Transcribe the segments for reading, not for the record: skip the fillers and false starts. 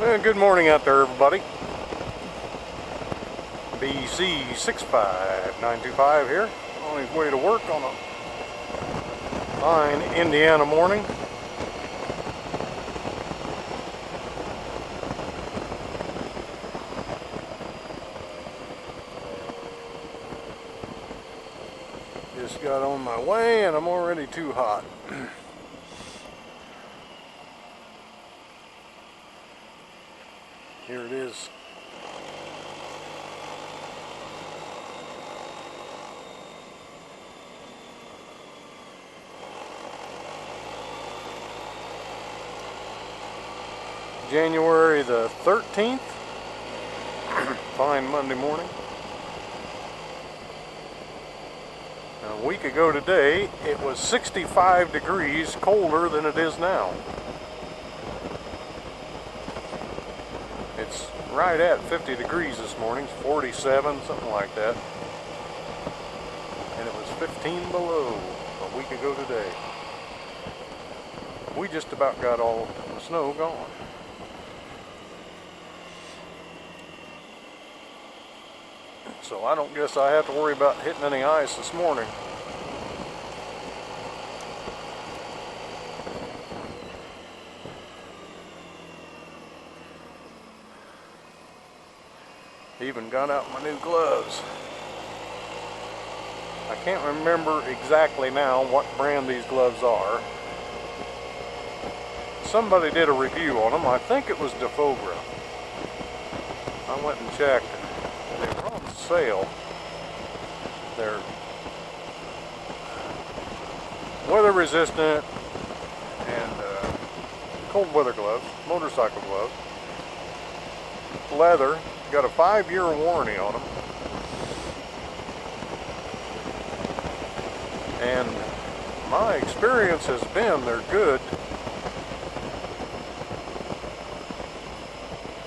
Well, good morning out there, everybody. BC 65925 here, on his way to work on a fine Indiana morning. Just got on my way and I'm already too hot. Here it is. January the 13th. Fine Monday morning. A week ago today, it was 65 degrees colder than it is now. It's right at 50 degrees this morning, 47, something like that. And it was 15 below a week ago today. We just about got all the snow gone. So I don't guess I have to worry about hitting any ice this morning. Even got out my new gloves. I can't remember exactly now what brand these gloves are. Somebody did a review on them. I think it was Defogra. I went and checked. They were on sale. They're weather resistant and cold weather gloves, motorcycle gloves, leather. Got a 5-year warranty on them, and my experience has been they're good,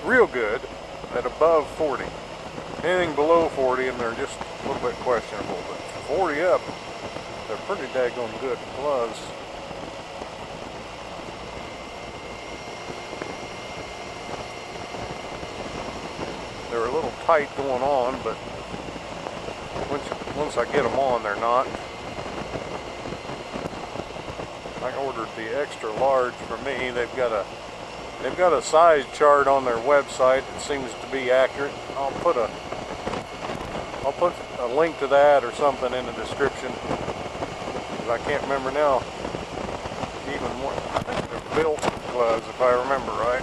real good, at above 40. Anything below 40 and they're just a little bit questionable, but 40 up, they're pretty daggone good gloves. They're a little tight going on, but once I get them on, they're not. I ordered the extra large for me. They've got a size chart on their website that seems to be accurate. I'll put a link to that or something in the description. I can't remember now. Even more, I think they're Bilt gloves, if I remember right.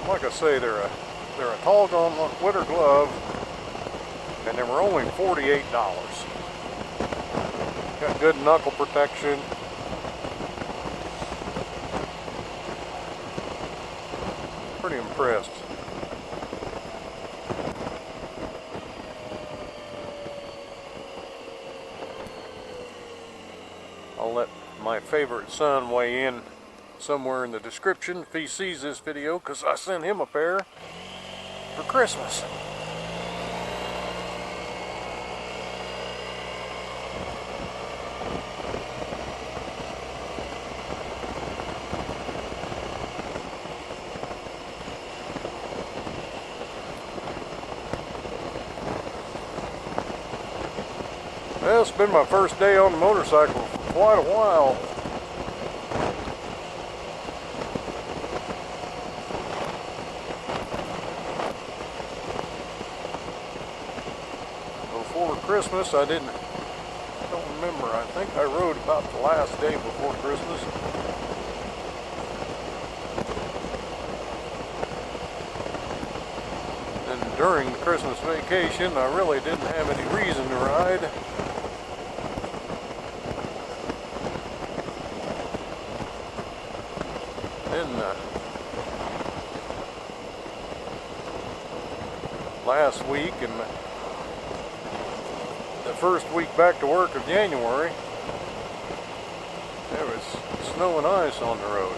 Like I say, they're a tall gauntlet winter glove, and they were only $48. Got good knuckle protection. Pretty impressed. I'll let my favorite son weigh in somewhere in the description if he sees this video, because I sent him a pair for Christmas. Well, it's been my first day on the motorcycle for quite a while. Before Christmas, I don't remember. I think I rode about the last day before Christmas. And during the Christmas vacation, I really didn't have any reason to ride. Then last week and the first week back to work of January, there was snow and ice on the road.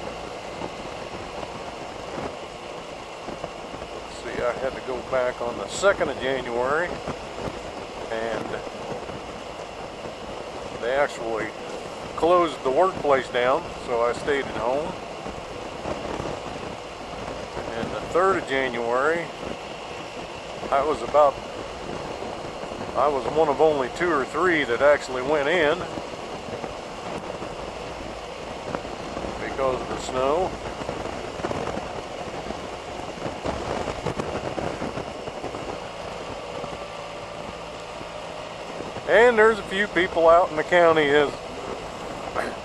Let's see, I had to go back on the 2nd of January, and they actually closed the workplace down, so I stayed at home. 3rd of January. I was one of only 2 or 3 that actually went in because of the snow. And there's a few people out in the county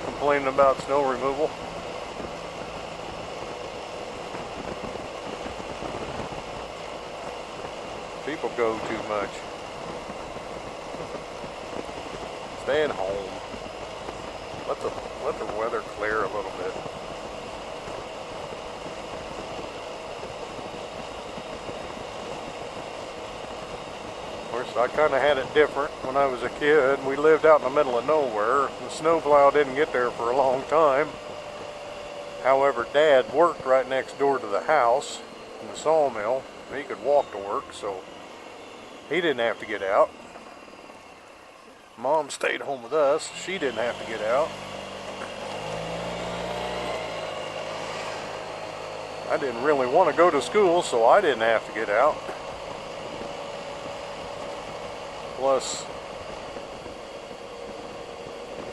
complaining about snow removal. People go too much. Staying home. Let the weather clear a little bit. Of course, I kind of had it different when I was a kid. We lived out in the middle of nowhere. The snowplow didn't get there for a long time. However, Dad worked right next door to the house in the sawmill. He could walk to work, so he didn't have to get out. Mom stayed home with us. She didn't have to get out. I didn't really want to go to school, so I didn't have to get out. Plus,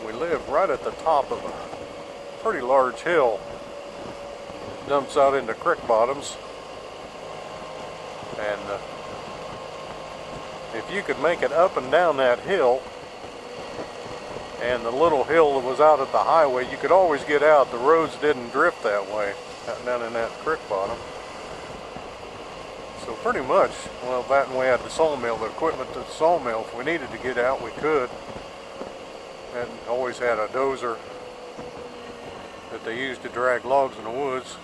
we live right at the top of a pretty large hill. Dumps out into creek bottoms. And if you could make it up and down that hill, and the little hill that was out at the highway, you could always get out. The roads didn't drift that way, down in that creek bottom. So pretty much, well, that and we had the sawmill, the equipment to the sawmill. If we needed to get out, we could. And always had a dozer that they used to drag logs in the woods.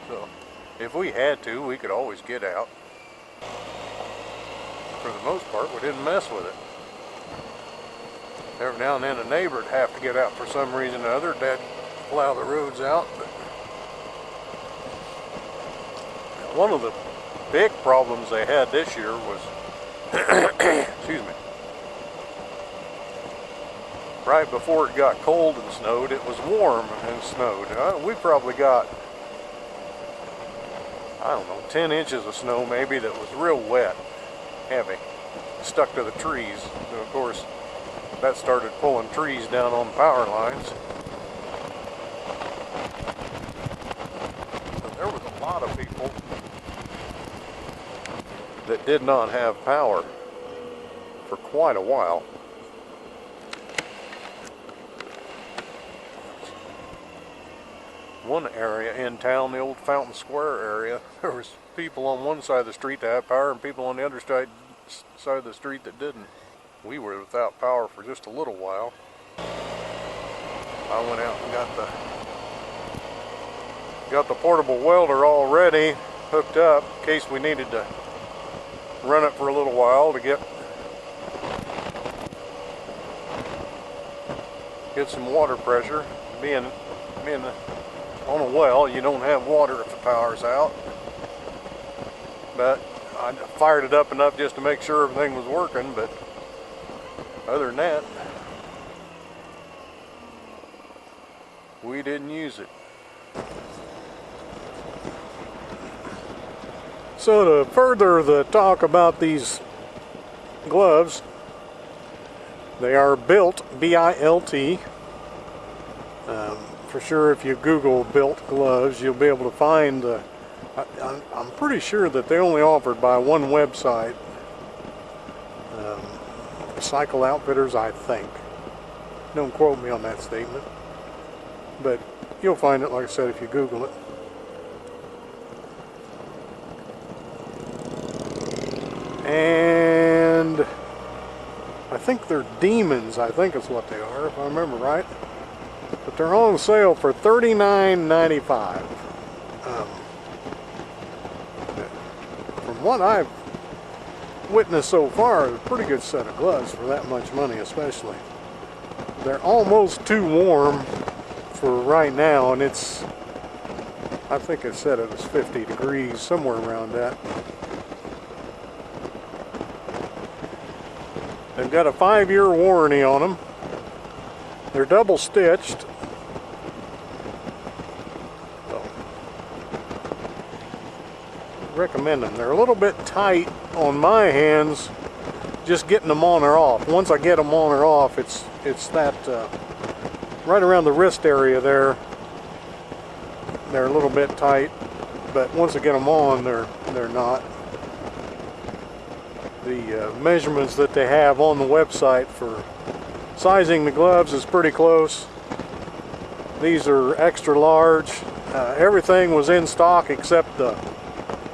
So if we had to, we could always get out. For the most part, we didn't mess with it. Every now and then a neighbor would have to get out for some reason or other. Dad plow the roads out. But one of the big problems they had this year was, excuse me, right before it got cold and snowed, it was warm and snowed. We probably got, I don't know, 10 inches of snow maybe that was real wet, heavy, stuck to the trees. So of course, that started pulling trees down on power lines. So there was a lot of people that did not have power for quite a while. One area in town, the old Fountain Square area, there was people on one side of the street that had power and people on the other side of the street that didn't. We were without power for just a little while. I went out and got the portable welder all ready, hooked up, in case we needed to run it for a little while to get some water pressure. Being on a well, you don't have water if the power's out. But I fired it up enough just to make sure everything was working, but other than that, we didn't use it. So to further the talk about these gloves, they are Bilt, B-I-L-T. For sure, if you Google Bilt gloves, you'll be able to find, I'm pretty sure that they only offered by one website. Cycle Outfitters, I think. Don't quote me on that statement. But you'll find it, like I said, if you Google it. And I think they're Demons, I think is what they are, if I remember right. But they're on sale for $39.95. From what I've witnessed so far, a pretty good set of gloves for that much money, especially. They're almost too warm for right now, and it's, I think it said it was 50 degrees, somewhere around that. They've got a 5-year warranty on them. They're double stitched. recommend them. They're a little bit tight on my hands, just getting them on or off. Once I get them on or off, it's that right around the wrist area there. They're a little bit tight, but once I get them on, they're not. The measurements that they have on the website for sizing the gloves is pretty close. These are extra large. Everything was in stock except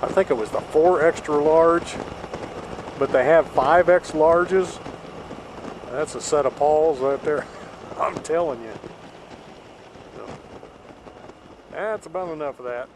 I think it was the 4 extra large, but they have 5X larges. That's a set of paws right there. I'm telling you. So, that's about enough of that.